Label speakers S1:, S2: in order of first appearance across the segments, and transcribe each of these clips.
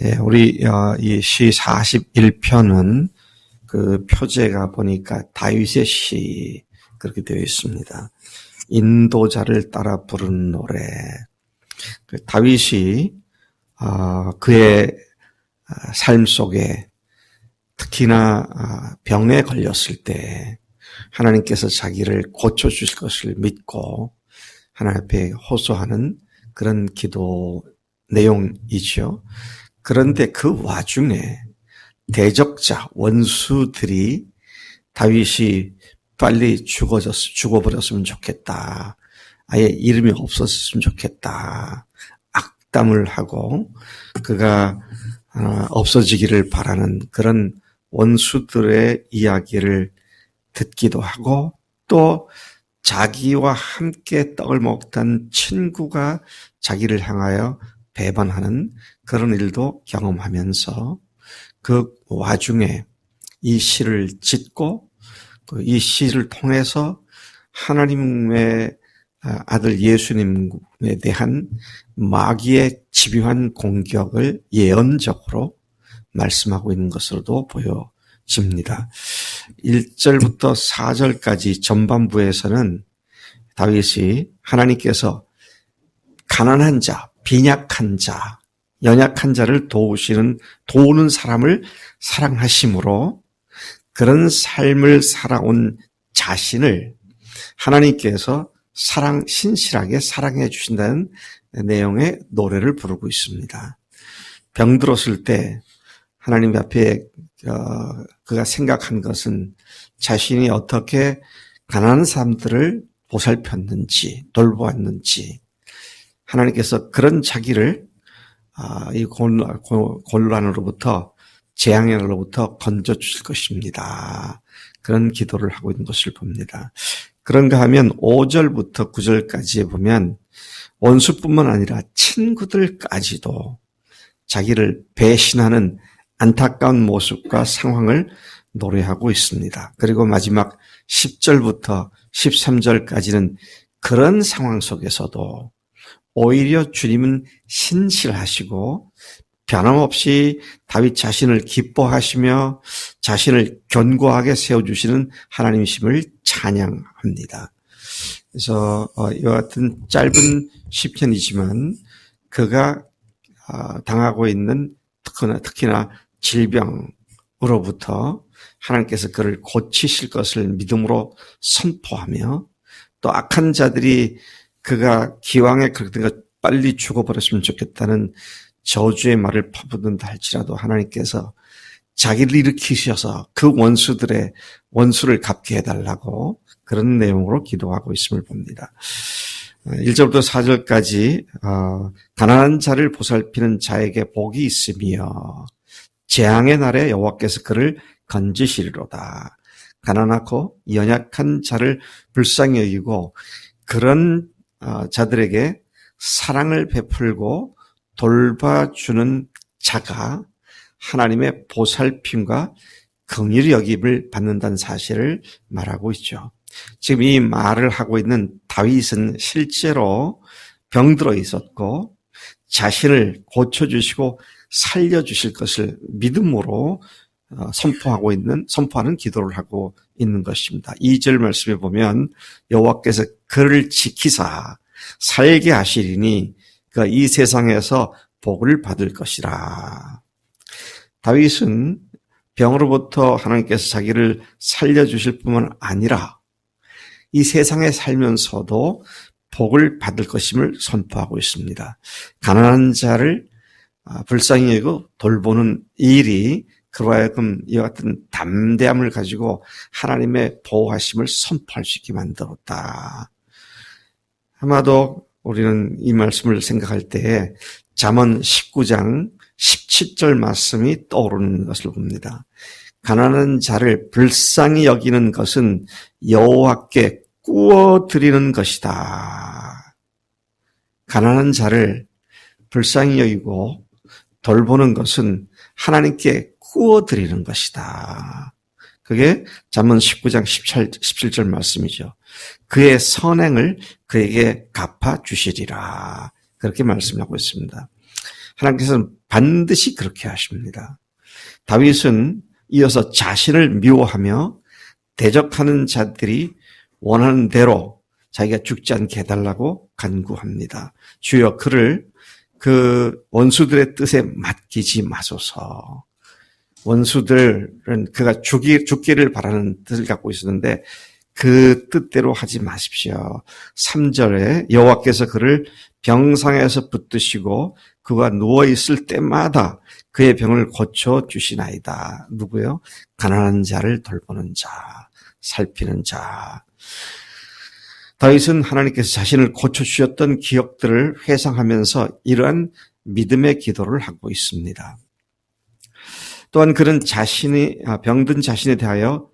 S1: 예, 우리 이 시 41편은 그 표제가 보니까 다윗의 시 그렇게 되어 있습니다. 인도자를 따라 부르는 노래. 그 다윗이 그의 삶 속에 특히나 병에 걸렸을 때 하나님께서 자기를 고쳐주실 것을 믿고 하나님 앞에 호소하는 그런 기도 내용이죠. 그런데 그 와중에 대적자, 원수들이 다윗이 빨리 죽어버렸으면 좋겠다. 아예 이름이 없었으면 좋겠다. 악담을 하고 그가 없어지기를 바라는 그런 원수들의 이야기를 듣기도 하고 또 자기와 함께 떡을 먹던 친구가 자기를 향하여 배반하는 그런 일도 경험하면서 그 와중에 이 시를 짓고 이 시를 통해서 하나님의 아들 예수님에 대한 마귀의 집요한 공격을 예언적으로 말씀하고 있는 것으로도 보여집니다. 1절부터 4절까지 전반부에서는 다윗이 하나님께서 가난한 자, 빈약한 자, 연약한 자를 도우는 사람을 사랑하심으로 그런 삶을 살아온 자신을 하나님께서 신실하게 사랑해 주신다는 내용의 노래를 부르고 있습니다. 병들었을 때 하나님 앞에 그가 생각한 것은 자신이 어떻게 가난한 사람들을 보살폈는지, 돌보았는지, 하나님께서 그런 자기를 이 곤란으로부터, 재앙으로부터 건져주실 것입니다. 그런 기도를 하고 있는 것을 봅니다. 그런가 하면 5절부터 9절까지에 보면 원수뿐만 아니라 친구들까지도 자기를 배신하는 안타까운 모습과 상황을 노래하고 있습니다. 그리고 마지막 10절부터 13절까지는 그런 상황 속에서도 오히려 주님은 신실하시고 변함없이 다윗 자신을 기뻐하시며 자신을 견고하게 세워주시는 하나님이심을 찬양합니다. 그래서 이와 같은 짧은 시편이지만 그가 당하고 있는 특히나 질병으로부터 하나님께서 그를 고치실 것을 믿음으로 선포하며 또 악한 자들이 그가 기왕에 그렇게 빨리 죽어버렸으면 좋겠다는 저주의 말을 퍼붓는다 할지라도 하나님께서 자기를 일으키셔서 그 원수를 갚게 해달라고 그런 내용으로 기도하고 있음을 봅니다. 1절부터 4절까지 가난한 자를 보살피는 자에게 복이 있으며 재앙의 날에 여호와께서 그를 건지시리로다. 가난하고 연약한 자를 불쌍히 여기고 그런 자들에게 사랑을 베풀고 돌봐주는 자가 하나님의 보살핌과 긍휼히 여김을 받는다는 사실을 말하고 있죠. 지금 이 말을 하고 있는 다윗은 실제로 병들어 있었고 자신을 고쳐주시고 살려주실 것을 믿음으로 선포하는 기도를 하고 있는 것입니다. 2절 말씀에 보면 여호와께서 그를 지키사 살게 하시리니 그가 이 세상에서 복을 받을 것이라. 다윗은 병으로부터 하나님께서 자기를 살려주실 뿐만 아니라 이 세상에 살면서도 복을 받을 것임을 선포하고 있습니다. 가난한 자를 불쌍히 여기고 돌보는 일이 그로 하여금 이와 같은 담대함을 가지고 하나님의 보호하심을 선포할 수 있게 만들었다. 아마도 우리는 이 말씀을 생각할 때에 잠언 19장 17절 말씀이 떠오르는 것을 봅니다. 가난한 자를 불쌍히 여기는 것은 여호와께 꾸어드리는 것이다. 가난한 자를 불쌍히 여기고 돌보는 것은 하나님께 꾸어드리는 것이다. 그게 잠언 19장 17절 말씀이죠. 그의 선행을 그에게 갚아주시리라. 그렇게 말씀하고 있습니다. 하나님께서는 반드시 그렇게 하십니다. 다윗은 이어서 자신을 미워하며 대적하는 자들이 원하는 대로 자기가 죽지 않게 해달라고 간구합니다. 주여 그를 그 원수들의 뜻에 맡기지 마소서. 원수들은 그가 죽기를 바라는 뜻을 갖고 있었는데 그 뜻대로 하지 마십시오. 3절에 여호와께서 그를 병상에서 붙드시고 그가 누워있을 때마다 그의 병을 고쳐주시나이다. 누구요? 가난한 자를 돌보는 자, 살피는 자. 다윗은 하나님께서 자신을 고쳐주셨던 기억들을 회상하면서 이러한 믿음의 기도를 하고 있습니다. 또한 그는 병든 자신에 대하여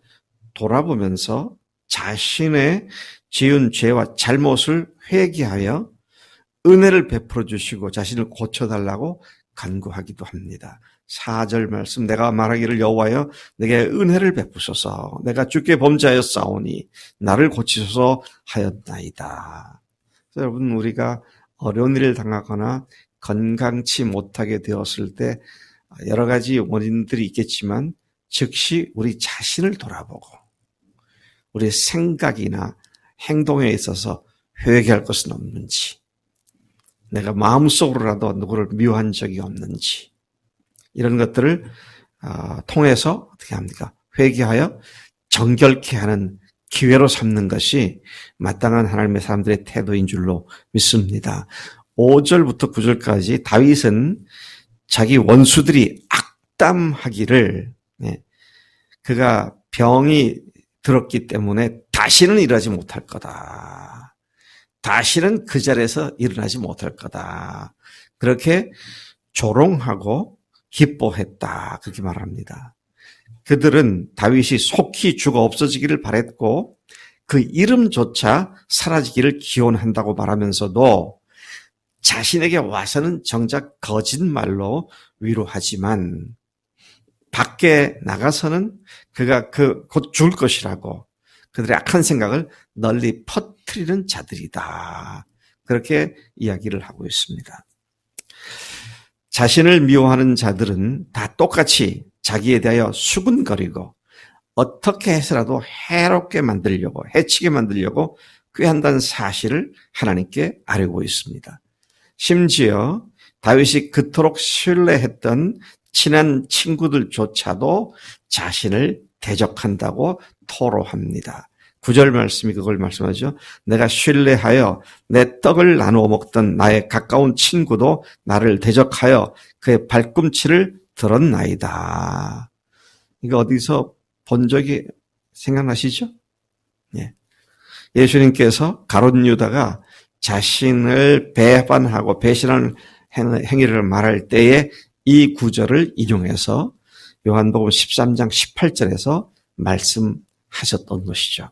S1: 돌아보면서 자신의 지은 죄와 잘못을 회개하여 은혜를 베풀어 주시고 자신을 고쳐달라고 간구하기도 합니다. 4절 말씀, 내가 말하기를 여호와여 내게 은혜를 베푸소서. 내가 주께 범죄하였사오니 나를 고치소서 하였나이다. 여러분, 우리가 어려운 일을 당하거나 건강치 못하게 되었을 때 여러 가지 원인들이 있겠지만 즉시 우리 자신을 돌아보고 우리의 생각이나 행동에 있어서 회개할 것은 없는지, 내가 마음속으로라도 누구를 미워한 적이 없는지, 이런 것들을 통해서 어떻게 합니까? 회개하여 정결케 하는 기회로 삼는 것이 마땅한 하나님의 사람들의 태도인 줄로 믿습니다. 5절부터 9절까지 다윗은 자기 원수들이 악담하기를, 그가 병이 들었기 때문에 다시는 일어나지 못할 거다. 다시는 그 자리에서 일어나지 못할 거다. 그렇게 조롱하고 기뻐했다. 그렇게 말합니다. 그들은 다윗이 속히 죽어 없어지기를 바랬고 그 이름조차 사라지기를 기원한다고 말하면서도 자신에게 와서는 정작 거짓말로 위로하지만 밖에 나가서는 그가 곧 죽을 것이라고 그들의 악한 생각을 널리 퍼뜨리는 자들이다. 그렇게 이야기를 하고 있습니다. 자신을 미워하는 자들은 다 똑같이 자기에 대하여 수군거리고 어떻게 해서라도 해롭게 만들려고, 해치게 만들려고 꾀한다는 사실을 하나님께 아뢰고 있습니다. 심지어 다윗이 그토록 신뢰했던 친한 친구들조차도 자신을 대적한다고 토로합니다. 9절 말씀이 그걸 말씀하죠. 내가 신뢰하여 내 떡을 나누어 먹던 나의 가까운 친구도 나를 대적하여 그의 발꿈치를 들었나이다. 이거 어디서 본 적이 생각나시죠? 예. 예수님께서 가룟 유다가 자신을 배반하고 배신하는 행위를 말할 때에 이 구절을 인용해서 요한복음 13장 18절에서 말씀하셨던 것이죠.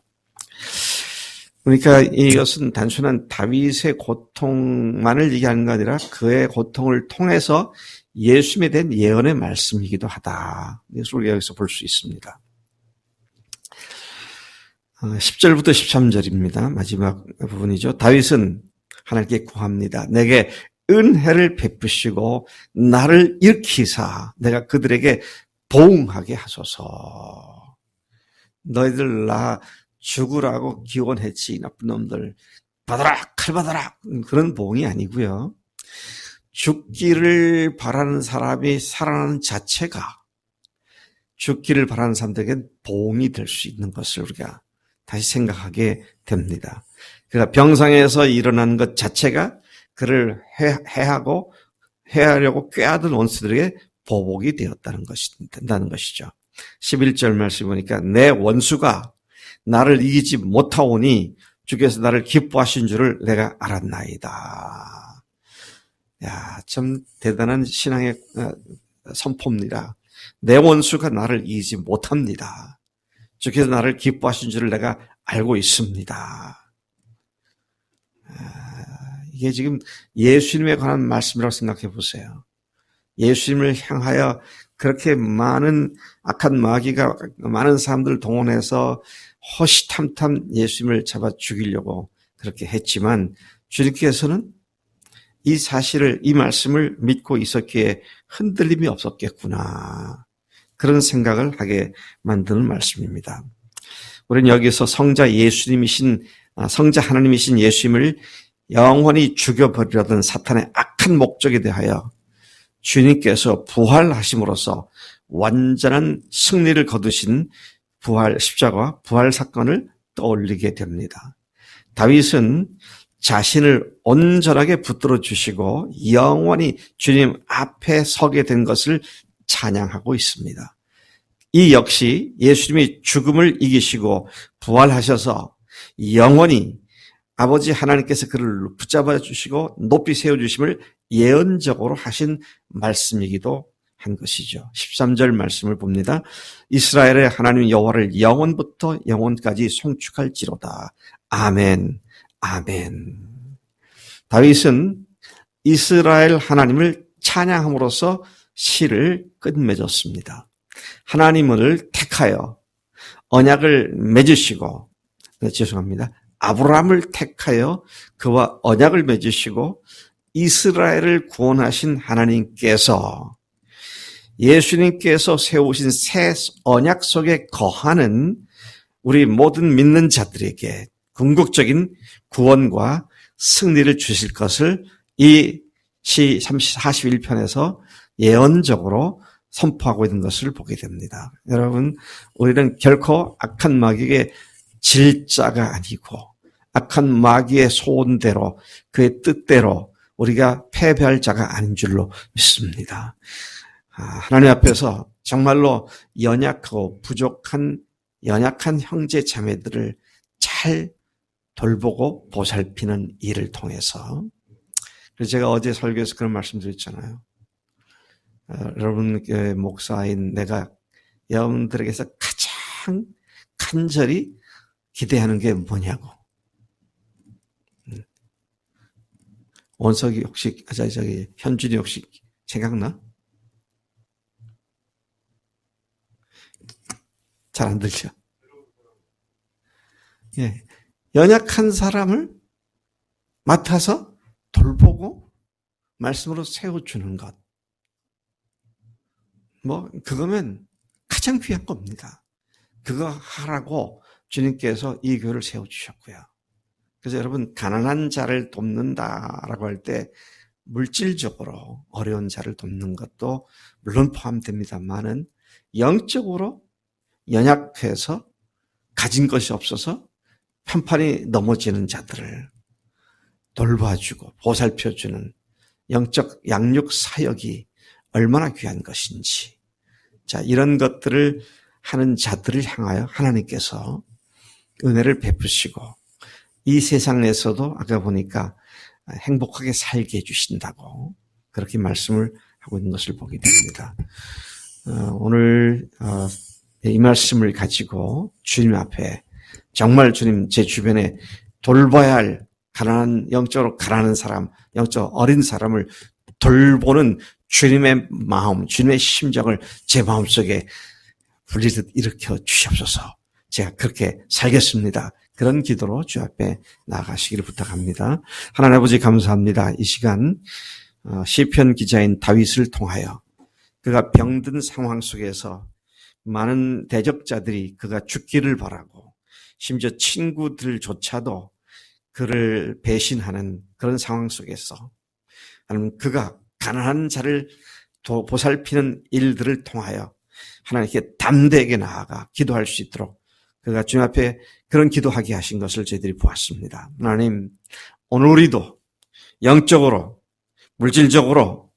S1: 그러니까 이것은 단순한 다윗의 고통만을 얘기하는 게 아니라 그의 고통을 통해서 예수님에 대한 예언의 말씀이기도 하다. 이것을 우리가 여기서 볼 수 있습니다. 10절부터 13절입니다. 마지막 부분이죠. 다윗은 하나님께 구합니다. 내게 은혜를 베푸시고 나를 일으키사 내가 그들에게 보응하게 하소서. 너희들 나 죽으라고 기원했지, 나쁜 놈들. 받아라, 칼 받아라. 그런 보응이 아니고요. 죽기를 바라는 사람이 살아나는 자체가 죽기를 바라는 사람들에게 보응이 될 수 있는 것을 우리가 다시 생각하게 됩니다. 그러니까 병상에서 일어난 것 자체가 그를 해하려고 꾀하던 원수들에게 보복이 된다는 것이죠. 11절 말씀 보니까 내 원수가 나를 이기지 못하오니 주께서 나를 기뻐하신 줄을 내가 알았나이다. 야, 참 대단한 신앙의 선포입니다. 내 원수가 나를 이기지 못합니다. 주께서 나를 기뻐하신 줄을 내가 알고 있습니다. 이게 지금 예수님에 관한 말씀이라고 생각해 보세요. 예수님을 향하여 그렇게 많은 악한 마귀가 많은 사람들을 동원해서 호시탐탐 예수님을 잡아 죽이려고 그렇게 했지만 주님께서는 이 사실을, 이 말씀을 믿고 있었기에 흔들림이 없었겠구나. 그런 생각을 하게 만드는 말씀입니다. 우리는 여기서 성자 하나님이신 예수님을 영원히 죽여버리려던 사탄의 악한 목적에 대하여 주님께서 부활하심으로써 완전한 승리를 거두신 십자가와 부활 사건을 떠올리게 됩니다. 다윗은 자신을 온전하게 붙들어 주시고 영원히 주님 앞에 서게 된 것을 찬양하고 있습니다. 이 역시 예수님이 죽음을 이기시고 부활하셔서 영원히 아버지 하나님께서 그를 붙잡아 주시고 높이 세워주심을 예언적으로 하신 말씀이기도 한 것이죠. 13절 말씀을 봅니다. 이스라엘의 하나님 여호와를 영원부터 영원까지 송축할지로다. 아멘, 아멘. 다윗은 이스라엘 하나님을 찬양함으로써 시를 끝맺었습니다. 하나님을 택하여 언약을 맺으시고, 아브라함을 택하여 그와 언약을 맺으시고 이스라엘을 구원하신 하나님께서 예수님께서 세우신 새 언약 속에 거하는 우리 모든 믿는 자들에게 궁극적인 구원과 승리를 주실 것을 이 시 41편에서 예언적으로 선포하고 있는 것을 보게 됩니다. 여러분, 우리는 결코 악한 마귀에게 질 자가 아니고 악한 마귀의 소원대로 그의 뜻대로 우리가 패배할 자가 아닌 줄로 믿습니다. 하나님 앞에서 정말로 연약하고 부족한 연약한 형제 자매들을 잘 돌보고 보살피는 일을 통해서, 그래서 제가 어제 설교에서 그런 말씀 드렸잖아요. 여러분 목사인 내가 여러분들에게서 가장 간절히 기대하는 게 뭐냐고. 원석이 혹시 현준이 혹시 생각나? 잘 안 들죠? 예. 연약한 사람을 맡아서 돌보고 말씀으로 세워주는 것. 그거면 가장 귀한 겁니다. 그거 하라고 주님께서 이 교회를 세워주셨고요. 그래서 여러분, 가난한 자를 돕는다라고 할 때 물질적으로 어려운 자를 돕는 것도 물론 포함됩니다만은 영적으로 연약해서 가진 것이 없어서 편판이 넘어지는 자들을 돌봐주고 보살펴주는 영적 양육 사역이 얼마나 귀한 것인지. 자, 이런 것들을 하는 자들을 향하여 하나님께서 은혜를 베푸시고 이 세상에서도 아까 보니까 행복하게 살게 해주신다고 그렇게 말씀을 하고 있는 것을 보게 됩니다. 오늘 이 말씀을 가지고 주님 앞에 정말 주님 제 주변에 돌봐야 할 영적으로 가난한 사람, 영적 어린 사람을 돌보는 주님의 마음, 주님의 심정을 제 마음속에 불리듯 일으켜 주시옵소서. 제가 그렇게 살겠습니다. 그런 기도로 주 앞에 나아가시기를 부탁합니다. 하나님 아버지 감사합니다. 이 시간 시편 기자인 다윗을 통하여 그가 병든 상황 속에서 많은 대적자들이 그가 죽기를 바라고 심지어 친구들조차도 그를 배신하는 그런 상황 속에서 하나님 그가 가난한 자를 보살피는 일들을 통하여 하나님께 담대하게 나아가 기도할 수 있도록 그가 주님 앞에 그런 기도하게 하신 것을 저희들이 보았습니다. 하나님, 오늘 우리도 영적으로 물질적으로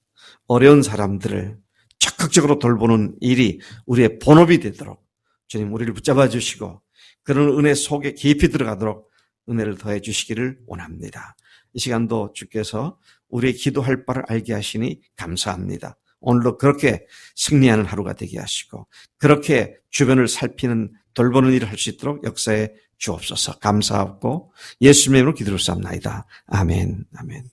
S1: 어려운 사람들을 적극적으로 돌보는 일이 우리의 본업이 되도록 주님 우리를 붙잡아 주시고 그런 은혜 속에 깊이 들어가도록 은혜를 더해 주시기를 원합니다. 이 시간도 주께서 우리의 기도할 바를 알게 하시니 감사합니다. 오늘도 그렇게 승리하는 하루가 되게 하시고 그렇게 주변을 살피는 돌보는 일을 할 수 있도록 역사해 주옵소서. 감사하고 예수님의 이름으로 기도를 쌉나이다. 아멘. 아멘.